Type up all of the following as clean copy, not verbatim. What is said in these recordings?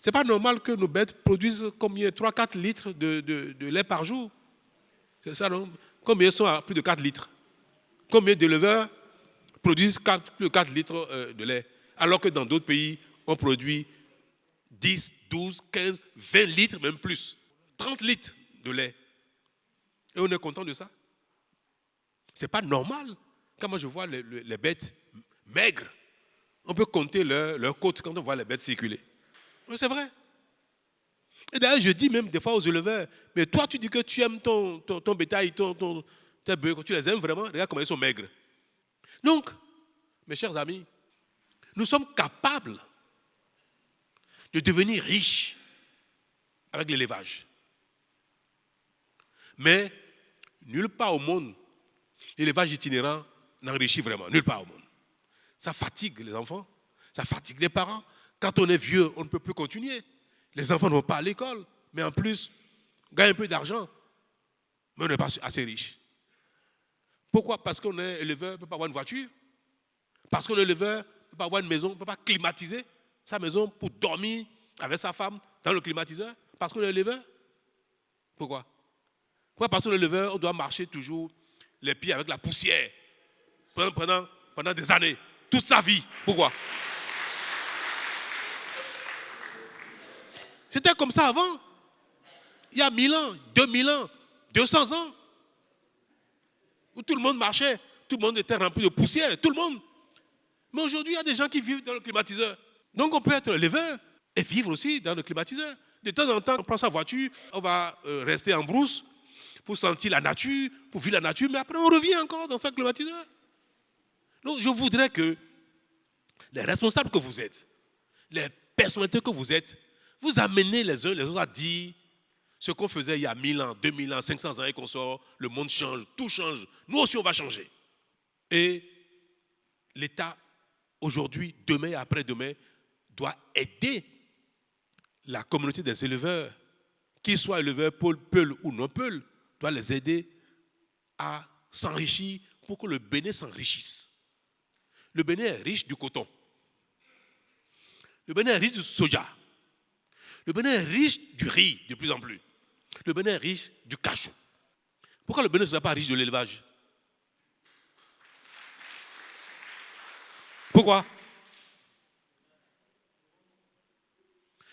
C'est pas normal que nos bêtes produisent combien 3-4 litres de lait par jour. C'est ça, non? Combien sont à plus de 4 litres? Combien d'éleveurs produisent plus de 4 litres de lait? Alors que dans d'autres pays, on produit 10, 12, 15, 20 litres, même plus. 30 litres de lait. Et on est content de ça. C'est pas normal. Quand moi je vois les bêtes maigres, on peut compter leurs côtes quand on voit les bêtes circuler. Oui, c'est vrai. Et d'ailleurs, je dis même des fois aux éleveurs, mais toi tu dis que tu aimes ton bétail, tes bœufs, tu les aimes vraiment, regarde comment ils sont maigres. Donc, mes chers amis, nous sommes capables de devenir riches avec l'élevage. Mais nulle part au monde, l'élevage itinérant n'enrichit vraiment, nulle part au monde. Ça fatigue les enfants, ça fatigue les parents. Quand on est vieux, on ne peut plus continuer. Les enfants ne vont pas à l'école, mais en plus, gagnent un peu d'argent, mais on n'est pas assez riche. Pourquoi? Parce qu'on est éleveur, on ne peut pas avoir une voiture. Parce qu'on est éleveur, on ne peut pas avoir une maison, on ne peut pas climatiser sa maison pour dormir avec sa femme dans le climatiseur. Parce qu'on est éleveur. Pourquoi? Pourquoi? Parce qu'on est éleveur, on doit marcher toujours les pieds avec la poussière pendant des années, toute sa vie. Pourquoi? C'était comme ça avant. Il y a 1000 ans, 2000 ans, 200 ans. Où tout le monde marchait, tout le monde était rempli de poussière, tout le monde. Mais aujourd'hui, il y a des gens qui vivent dans le climatiseur. Donc on peut être éleveur et vivre aussi dans le climatiseur. De temps en temps, on prend sa voiture, on va rester en brousse pour sentir la nature, pour vivre la nature, mais après on revient encore dans ce climatiseur. Donc je voudrais que les responsables que vous êtes, les personnalités que vous êtes, vous amenez les uns les autres à dire ce qu'on faisait il y a 1000 ans, 2000 ans, 500 ans et qu'on sort, le monde change, tout change. Nous aussi, on va changer. Et l'État, aujourd'hui, demain et après-demain, doit aider la communauté des éleveurs, qu'ils soient éleveurs Peul ou non Peul, doit les aider à s'enrichir pour que le Bénin s'enrichisse. Le Bénin est riche du coton. Le Bénin est riche du soja. Le Bénin est riche du riz de plus en plus. Le Bénin est riche du cajou. Pourquoi le Bénin ne serait pas riche de l'élevage? Pourquoi?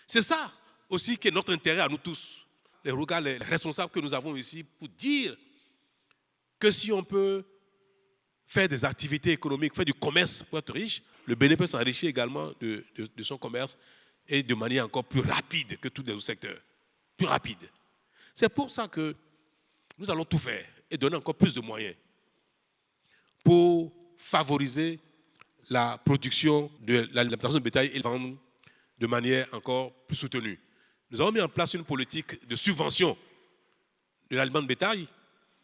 C'est ça aussi qui est notre intérêt à nous tous, les regards, les responsables que nous avons ici, pour dire que si on peut faire des activités économiques, faire du commerce pour être riche, le Bénin peut s'enrichir également de son commerce et de manière encore plus rapide que tous les autres secteurs. Plus rapide. C'est pour ça que nous allons tout faire et donner encore plus de moyens pour favoriser la production de l'alimentation de bétail et vendre de manière encore plus soutenue. Nous avons mis en place une politique de subvention de l'aliment de bétail.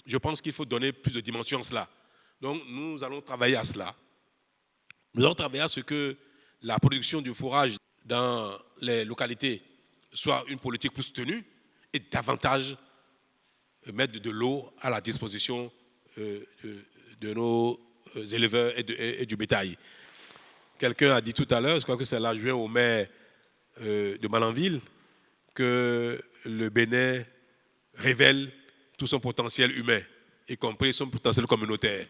Je pense qu'il faut donner plus de dimension à cela. Donc nous allons travailler à cela. Nous allons travailler à ce que la production du fourrage dans les localités soit une politique plus soutenue et davantage mettre de l'eau à la disposition de nos éleveurs et du bétail. Quelqu'un a dit tout à l'heure, je crois que c'est l'adjoint au maire de Malanville, que le Bénin révèle tout son potentiel humain, y compris son potentiel communautaire,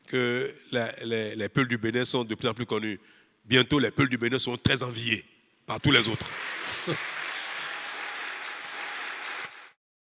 que les Peuls du Bénin sont de plus en plus connus. Bientôt, les Peuls du Bénin seront très enviés par tous les autres.